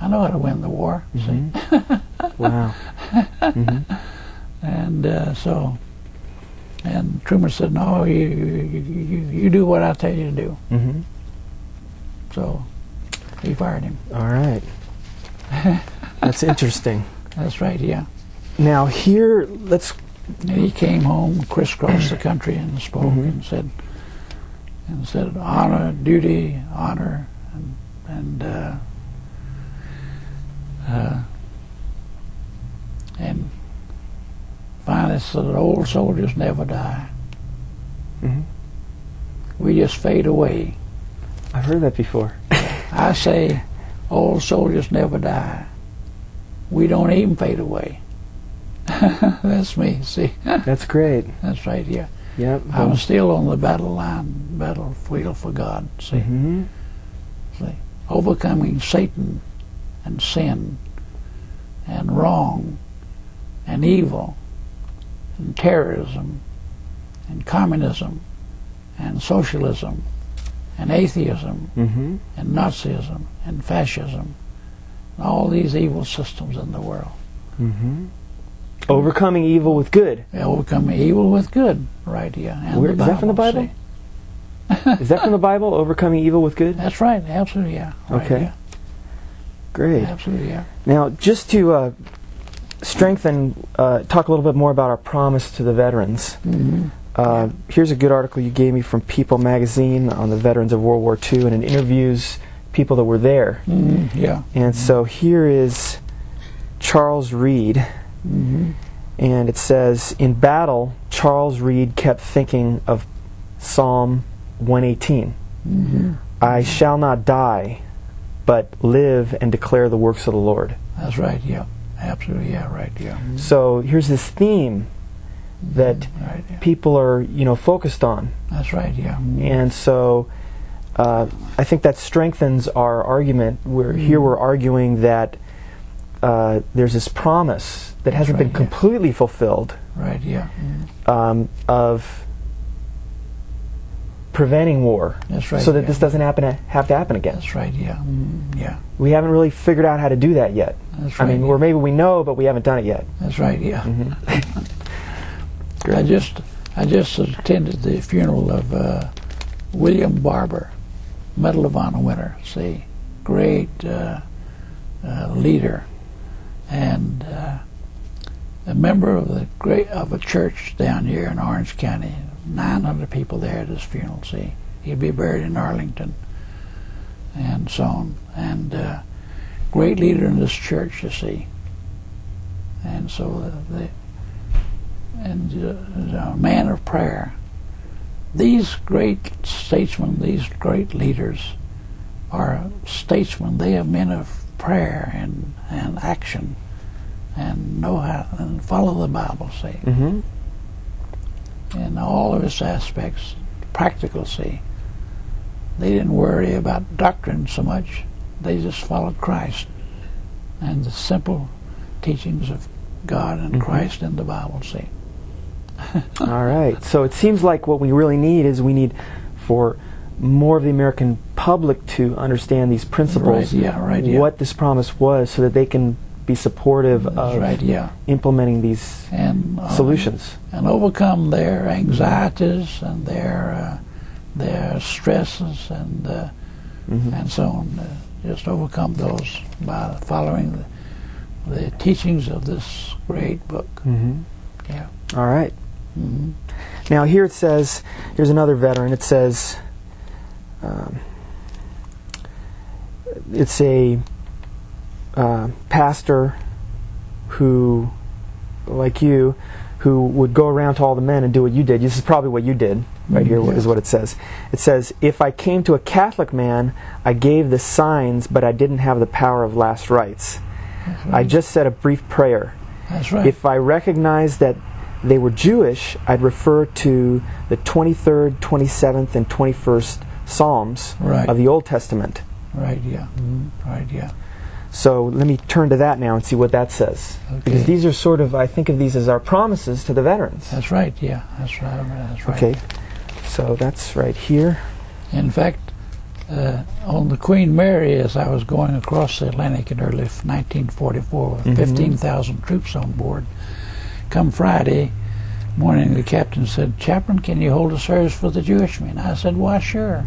I know how to win the war." See. Wow. And so, and Truman said, "No, you do what I tell you to do." So he fired him. All right. That's interesting. That's right. Yeah. Now here, let's. And he came home, crisscrossed the country, and spoke and said, "Honor, duty, honor," and finally said, "Old soldiers never die. We just fade away." I've heard that before. I say, old soldiers never die. We don't even fade away. That's me, see. That's great. That's right, yeah. Yep. I'm still on the battlefield for God, see. See. Overcoming Satan and sin and wrong and evil and terrorism and communism and socialism and atheism and Nazism and fascism, and all these evil systems in the world. Overcoming evil with good. Overcoming evil with good, right? Yeah. And Is that from the Bible? Is that from the Bible? Overcoming evil with good. That's right. Absolutely, yeah. Right, okay. Yeah. Great. Absolutely, yeah. Now, just to strengthen, talk a little bit more about our promise to the veterans. Here's a good article you gave me from People magazine on the veterans of World War II, and it interviews people that were there. Yeah. And so here is Charles Reed, and it says, in battle, Charles Reed kept thinking of Psalm 118. I shall not die, but live and declare the works of the Lord. That's right, yeah. Absolutely, yeah, right, yeah. So here's this theme that right, yeah. people are, focused on. That's right, yeah. And so I think that strengthens our argument. Here we're arguing that there's this promise that hasn't been completely fulfilled. Right, yeah. Of preventing war. That's right. So that this doesn't have to happen again. That's right, yeah. Yeah. We haven't really figured out how to do that yet. That's right. I mean, or maybe we know, but we haven't done it yet. That's right, yeah. I just attended the funeral of William Barber, Medal of Honor winner. See, great leader, and a member of a church down here in Orange County. 900 people there at his funeral. See, he'd be buried in Arlington, and so on. And great leader in this church, you see. And so a man of prayer. These great statesmen, these great leaders, are statesmen. They are men of prayer and action, and know how and follow the Bible. See. In all of its aspects, practical, see. They didn't worry about doctrine so much. They just followed Christ and the simple teachings of God and Christ in the Bible, see. All right. So it seems like what we really need is for more of the American public to understand these principles, what this promise was, so that they can be supportive of implementing these solutions. And overcome their anxieties and their stresses and so on. Just overcome those by following the teachings of this great book. All right. Now here it says, here's another veteran. It says, it's a pastor who, like you, who would go around to all the men and do what you did. This is probably what you did, right here is what it says. It says, if I came to a Catholic man, I gave the signs, but I didn't have the power of last rites. Right. I just said a brief prayer. That's right. If I recognized that they were Jewish, I'd refer to the 23rd, 27th, and 21st Psalms of the Old Testament. Right, yeah. Right, yeah. So let me turn to that now and see what that says. Okay. Because these are sort of, I think of these as our promises to the veterans. That's right, yeah. That's right. That's right. Okay. So that's right here. In fact, on the Queen Mary, as I was going across the Atlantic in early 1944 with 15,000 troops on board, come Friday morning, the captain said, "Chaplain, can you hold a service for the Jewish men?" I said, "Why, sure."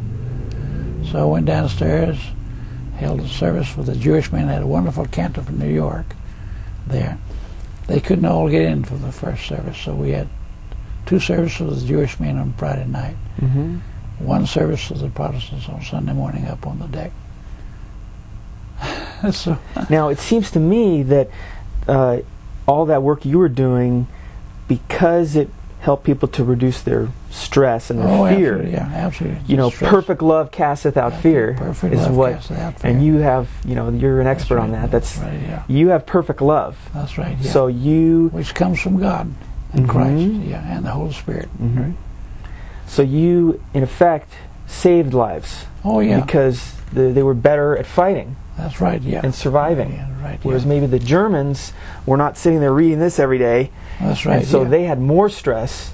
So I went downstairs, held a service for the Jewish men, had a wonderful cantor from New York there. They couldn't all get in for the first service, so we had 2 services for the Jewish men on Friday night, 1 service for the Protestants on Sunday morning up on the deck. So, now, it seems to me that all that work you were doing, because it helped people to reduce their stress and their fear. Absolutely, yeah, absolutely. You know, perfect love casteth out fear is what, and you have, you know, you're an expert on that. That's you have perfect love. That's right. Yeah. So you, which comes from God and Christ, and the Holy Spirit. Right? So you, in effect, saved lives. Oh yeah. Because they were better at fighting. That's right. Yeah. And surviving. Yeah, right. Whereas maybe the Germans were not sitting there reading this every day. That's right. And so they had more stress,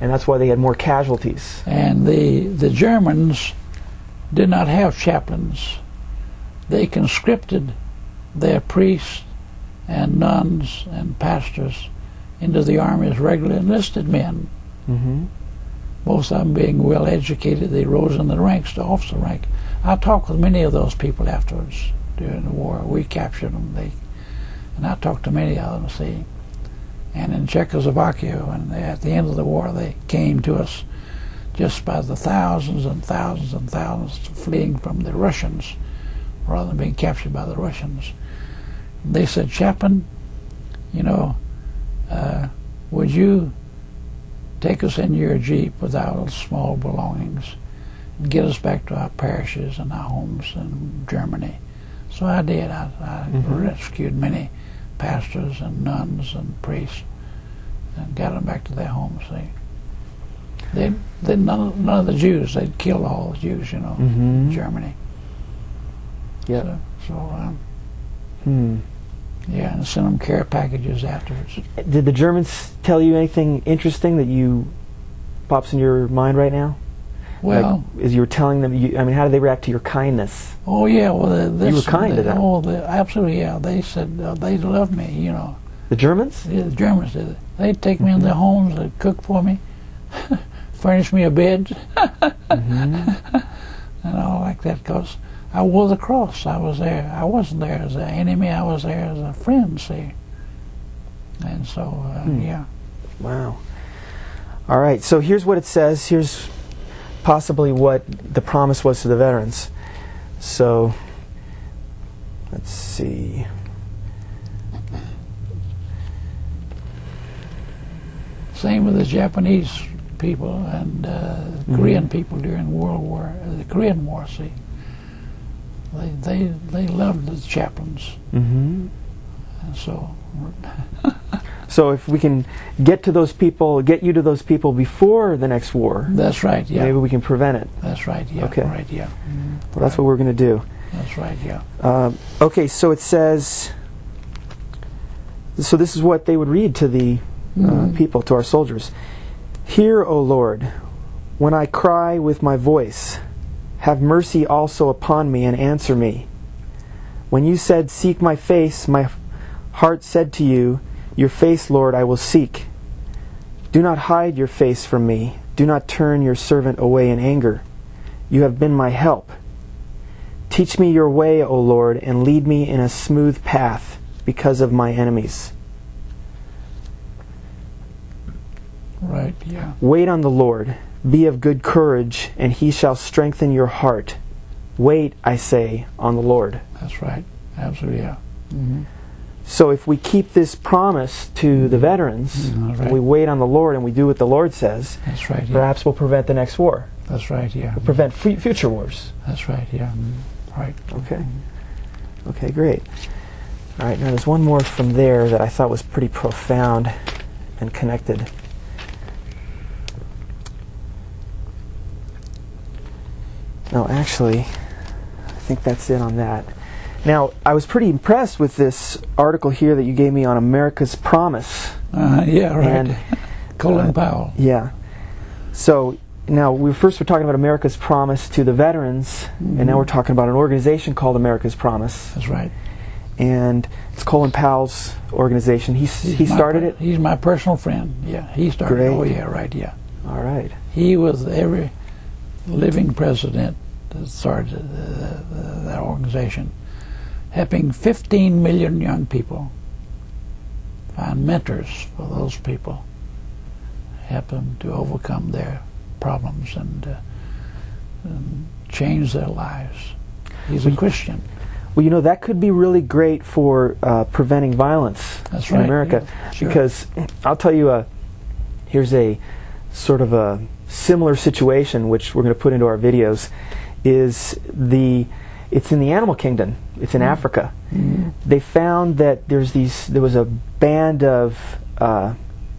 and that's why they had more casualties. And the Germans did not have chaplains. They conscripted their priests and nuns and pastors into the army as regular enlisted men. Most of them being well educated, they rose in the ranks to officer rank. I talked with many of those people afterwards during the war. We captured them, and I talked to many of them. See, and in Czechoslovakia, when at the end of the war, they came to us just by the thousands and thousands and thousands fleeing from the Russians, rather than being captured by the Russians. And they said, "Chaplain, you know, would you take us in your Jeep with our small belongings and get us back to our parishes and our homes in Germany?" So I did. I rescued many pastors and nuns and priests and got them back to their homes. None of the Jews, they'd killed all the Jews, you know, in Germany. Yeah. Yeah, and sent them care packages afterwards. Did the Germans tell you anything interesting that pops in your mind right now? Well, like, as you were telling them, I mean, how did they react to your kindness? Oh yeah, well, you were kind to them. Oh, absolutely, yeah. They said they loved me, you know. The Germans? Yeah, the Germans did it. They'd take me in their homes, they'd cook for me, furnish me a bed, and all like that. Because I wore the cross. I was there. I wasn't there as an enemy. I was there as a friend. See, and so yeah. Wow. All right. So here's what it says. Here's possibly what the promise was to the veterans. So let's see. Same with the Japanese people and Korean people during the Korean War. See, they loved the chaplains, and so. So if we can get you to those people before the next war. That's right. Yeah. Maybe we can prevent it. That's right. Yeah. Okay. Right. Yeah. Well, that's what we're going to do. That's right. Yeah. Okay. So it says. So this is what they would read to the people, to our soldiers. "Hear, O Lord, when I cry with my voice. Have mercy also upon me and answer me. When you said, 'Seek my face,' my heart said to you, 'Your face, Lord, I will seek.' Do not hide your face from me. Do not turn your servant away in anger. You have been my help. Teach me your way, O Lord, and lead me in a smooth path because of my enemies." Right. right, yeah. Wait on the Lord. Be of good courage, and he shall strengthen your heart. Wait, I say, on the Lord. That's right. Absolutely, yeah. Mm-hmm. So if we keep this promise to the veterans, Right. and we wait on the Lord and we do what the Lord says, That's right, yeah. perhaps we'll prevent the next war. That's right, yeah. We'll prevent future wars. That's right, yeah. Right. Okay. Okay, great. All right, now there's one more from there that I thought was pretty profound and connected. No, actually, I think that's it on that. Now, I was pretty impressed with this article here that you gave me on America's Promise. Yeah, right. And, Colin Powell. Yeah. So now we're talking about America's Promise to the veterans, and now we're talking about an organization called America's Promise. That's right. And it's Colin Powell's organization. He started it. He's my personal friend. Yeah, he started Great. it. Oh, yeah, right, yeah. All right. He was every living president that started that organization, helping 15 million young people find mentors for those people, help them to overcome their problems and change their lives. He's a Christian. Well, you know, that could be really great for preventing violence That's in right, America. yeah, sure. Because I'll tell you, here's a sort of a similar situation, which we're going to put into our videos, it's in the animal kingdom. It's in Africa. Mm-hmm. They found that there was a band of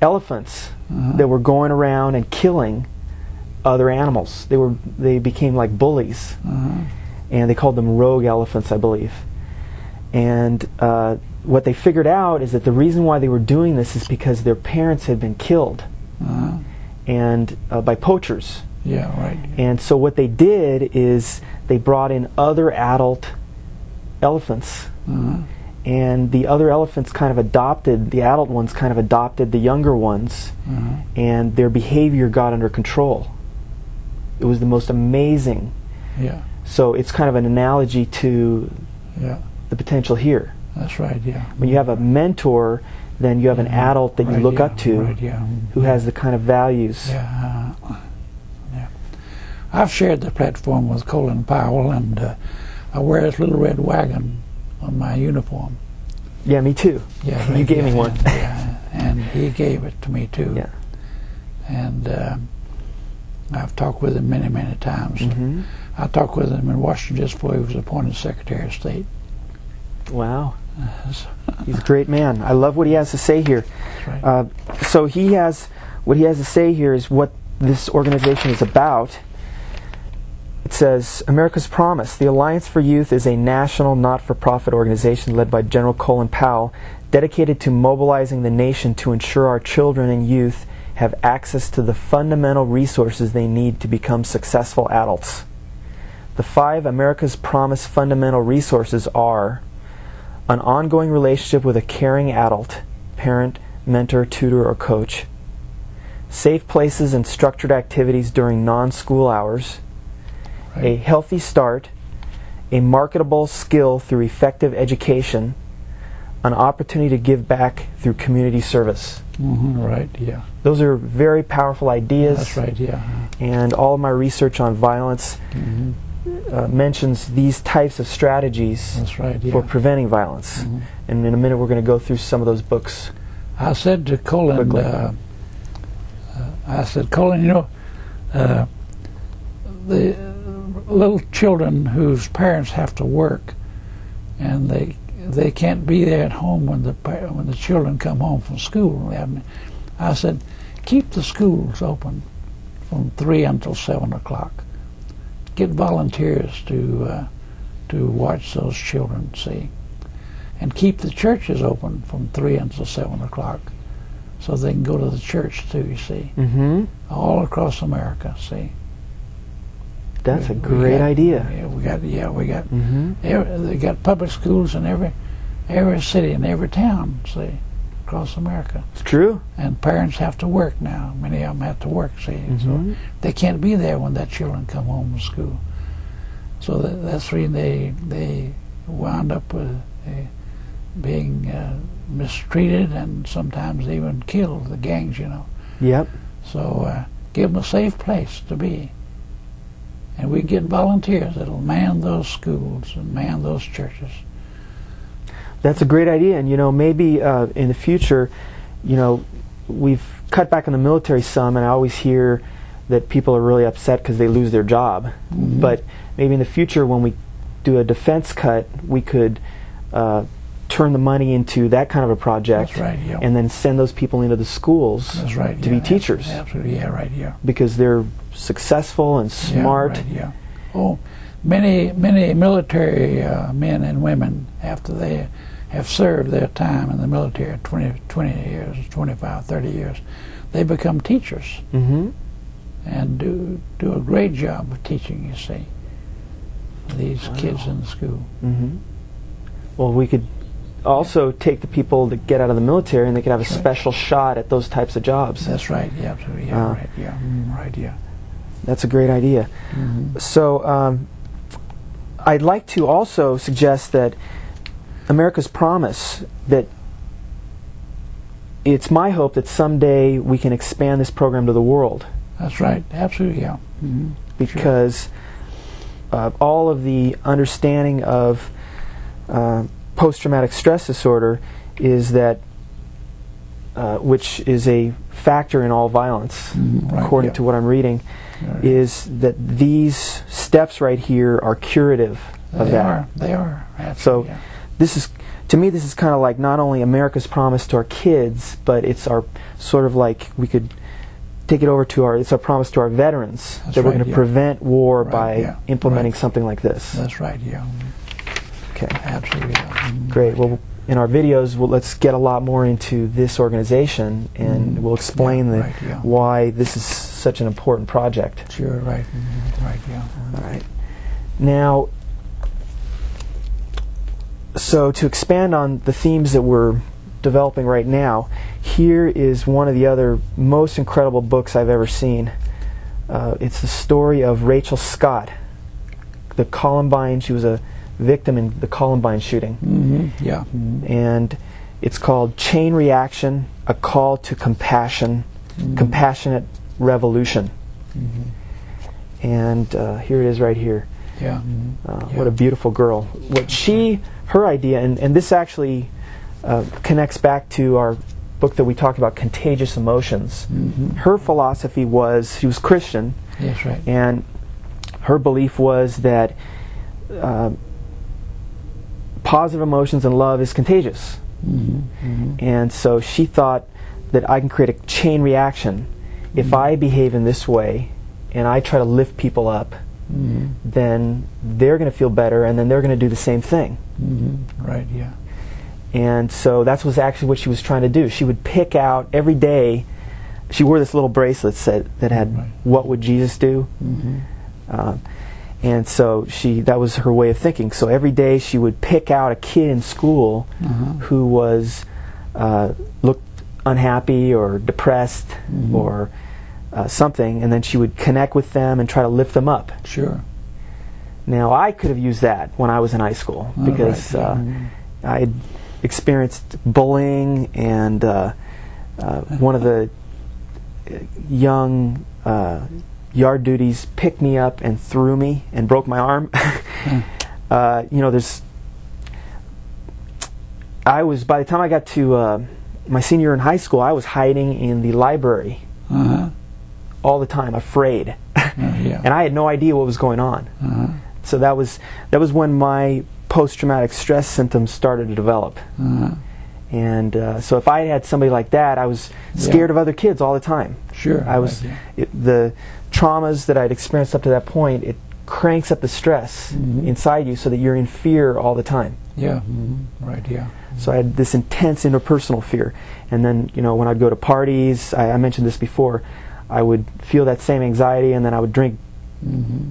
elephants that were going around and killing other animals. They became like bullies. And they called them rogue elephants, I believe. And what they figured out is that the reason why they were doing this is because their parents had been killed and by poachers. Yeah, right. And so what they did is they brought in other adult elephants. And the other elephants the adult ones kind of adopted the younger ones, and their behavior got under control. It was the most amazing. Yeah. So it's kind of an analogy to the potential here. That's right, yeah. When you have a mentor, then you have an adult that you look up to who has the kind of values. Yeah. I've shared the platform with Colin Powell, and I wear his little red wagon on my uniform. Yeah, me too. Yeah, you gave me one. And he gave it to me too. Yeah. And I've talked with him many, many times. I talked with him in Washington just before he was appointed Secretary of State. Wow. He's a great man. I love what he has to say here. That's right. So what he has to say here is what this organization is about. It says, America's Promise. The Alliance for Youth is a national not-for-profit organization led by General Colin Powell, dedicated to mobilizing the nation to ensure our children and youth have access to the fundamental resources they need to become successful adults. The 5 America's Promise fundamental resources are an ongoing relationship with a caring adult, parent, mentor, tutor, or coach, safe places and structured activities during non-school hours, a healthy start, a marketable skill through effective education, an opportunity to give back through community service. Right, yeah. Those are very powerful ideas. That's right, yeah. And all of my research on violence mentions these types of strategies for preventing violence. And in a minute we're going to go through some of those books. I said to Colin, Colin, you know, the little children whose parents have to work, and they can't be there at home when the children come home from school. I said, keep the schools open from 3 until 7 o'clock. Get volunteers to watch those children, see, and keep the churches open from 3 until 7 o'clock, so they can go to the church too. You see, all across America. See. That's a great idea. Yeah, we got. They got public schools in every city and every town. See, across America. It's true. And parents have to work now. Many of them have to work. See, so they can't be there when their children come home from school. So that's the reason they wound up with being mistreated and sometimes even killed. The gangs, you know. Yep. So give them a safe place to be. And we get volunteers that'll man those schools and man those churches. That's a great idea, and maybe in the future, we've cut back on the military some, and I always hear that people are really upset because they lose their job. Mm-hmm. But maybe in the future, when we do a defense cut, we could turn the money into that kind of a project. That's right, yeah. And then send those people into the schools. That's right, to be teachers. Absolutely, yeah, right, yeah. Because they're successful and smart. Yeah, right, yeah. Oh, many military men and women, after they have served their time in the military, 20 years, 25, 30 years, they become teachers. Mm-hmm. And do a great job of teaching, you see, these kids in the school. Mm-hmm. Well, we could also take the people that get out of the military, and they could have a special shot at those types of jobs. That's right. Yeah, absolutely. Yeah, right. Yeah, right. Yeah. That's a great idea. Mm-hmm. So, I'd like to also suggest that America's Promise, that it's my hope that someday we can expand this program to the world. That's right. Absolutely. Yeah. Mm-hmm. Because all of the understanding of post-traumatic stress disorder is that, which is a factor in all violence, right, according to what I'm reading, is that these steps right here are curative of that. They are. Absolutely, so yeah. this is, to me, this is kind of like not only America's promise to our kids, but it's our sort of like, we could take it over to it's our promise to our veterans. That's that we're right, going to prevent war by yeah. implementing something like this. That's right. Yeah. Okay. Absolutely. Yeah. Great. Well, in our videos, let's get a lot more into this organization, and we'll explain why this is such an important project. Sure. Right. Right. Yeah. All right. Now, so to expand on the themes that we're developing right now, here is one of the other most incredible books I've ever seen. It's the story of Rachel Scott, the Columbine. She was a victim in the Columbine shooting. Mm-hmm. Yeah. Mm-hmm. And it's called Chain Reaction, A Call to Compassion, Compassionate Revolution. Mm-hmm. And here it is right here. Yeah. What a beautiful girl. Her idea, and this actually connects back to our book that we talked about, Contagious Emotions. Mm-hmm. Her philosophy was, she was Christian, yes, right. and her belief was that positive emotions and love is contagious. Mm-hmm. Mm-hmm. And so she thought that I can create a chain reaction. If I behave in this way and I try to lift people up, then they're going to feel better, and then they're going to do the same thing. Mm-hmm. Right, yeah. And so that was actually what she was trying to do. She would pick out every day. She wore this little bracelet that had "What would Jesus do?" Mm-hmm. And so that was her way of thinking. So every day she would pick out a kid in school who was looked unhappy or depressed or something, and then she would connect with them and try to lift them up. Sure. Now, I could have used that when I was in high school because I had experienced bullying, and one of the young yard duties picked me up and threw me and broke my arm. By the time I got to my senior year in high school, I was hiding in the library all the time, afraid. And I had no idea what was going on. So that was when my post-traumatic stress symptoms started to develop. And so if I had somebody like that, I was scared of other kids all the time. Sure. I was the traumas that I'd experienced up to that point. It cranks up the stress inside you so that you're in fear all the time. Yeah. Right. Yeah. So I had this intense interpersonal fear, and then when I'd go to parties, I mentioned this before, I would feel that same anxiety, and then I would drink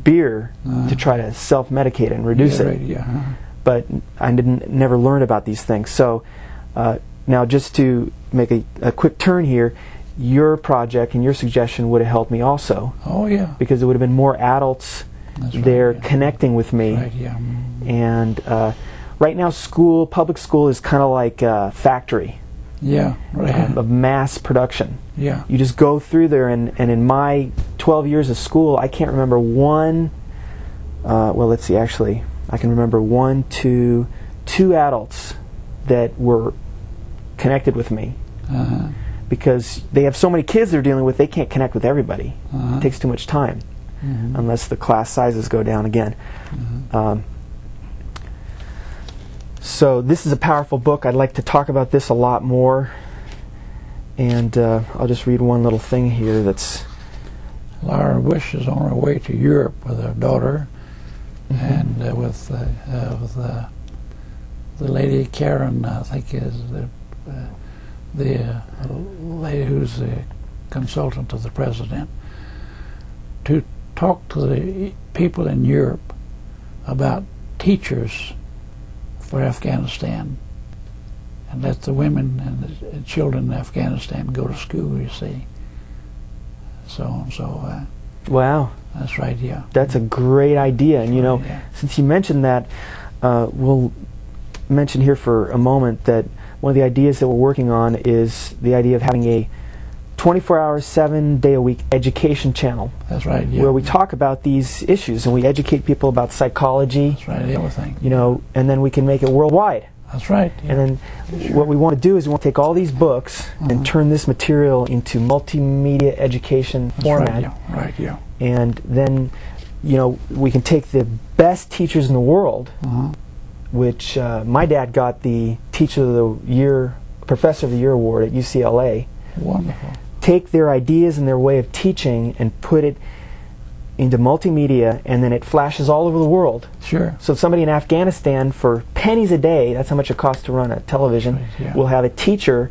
beer to try to self-medicate and reduce it. Right, But I never learned about these things. So now, just to make a quick turn here, your project and your suggestion would have helped me also. Oh yeah. Because there would have been more adults there connecting with me. Right. Yeah. And right now, public school is kind of like a factory. Yeah. Right. Of mass production. Yeah. You just go through there, and in my 12 years of school, I can't remember one, well, let's see, actually, I can remember two adults that were connected with me. Uh-huh. Because they have so many kids they're dealing with, they can't connect with everybody. Uh-huh. It takes too much time, unless the class sizes go down again. So this is a powerful book. I'd like to talk about this a lot more. And I'll just read one little thing here that's... Laura Wish is on her way to Europe with her daughter, and with the lady Karen, I think is the lady who's the consultant of the president, to talk to the people in Europe about teachers for Afghanistan, and let the women and the children in Afghanistan go to school, you see. So wow. That's right, yeah. That's a great idea. And you know, Yeah. since you mentioned that, we'll mention here for a moment that one of the ideas that we're working on is the idea of having a 24-hour, 7-day-a-week education channel. That's right, yeah. Where we talk about these issues and we educate people about psychology. That's right, everything. You know, and then we can make it worldwide. That's right. Yeah. And then what we want to do is we want to take all these books and turn this material into multimedia education format. Right, yeah. And then, you know, we can take the best teachers in the world, which my dad got the Teacher of the Year, Professor of the Year award at UCLA. Wonderful. Take their ideas and their way of teaching and put it into multimedia, and then it flashes all over the world. Sure. So somebody in Afghanistan, for pennies a day, that's how much it costs to run a television, Right, yeah. will have a teacher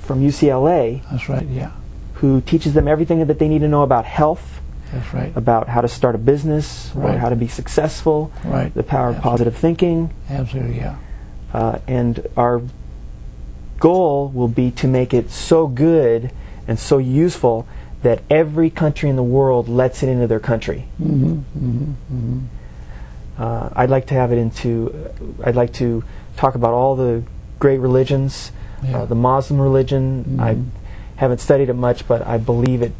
from UCLA That's right, yeah. who teaches them everything that they need to know about health, That's right. about how to start a business, or Right. how to be successful, Right. the power of Absolutely. positive thinking. Absolutely, yeah. And our goal will be to make it so good and so useful that every country in the world lets it into their country. I'd like to have it into, I'd like to talk about all the great religions, Yeah. the Muslim religion. I haven't studied it much, but I believe it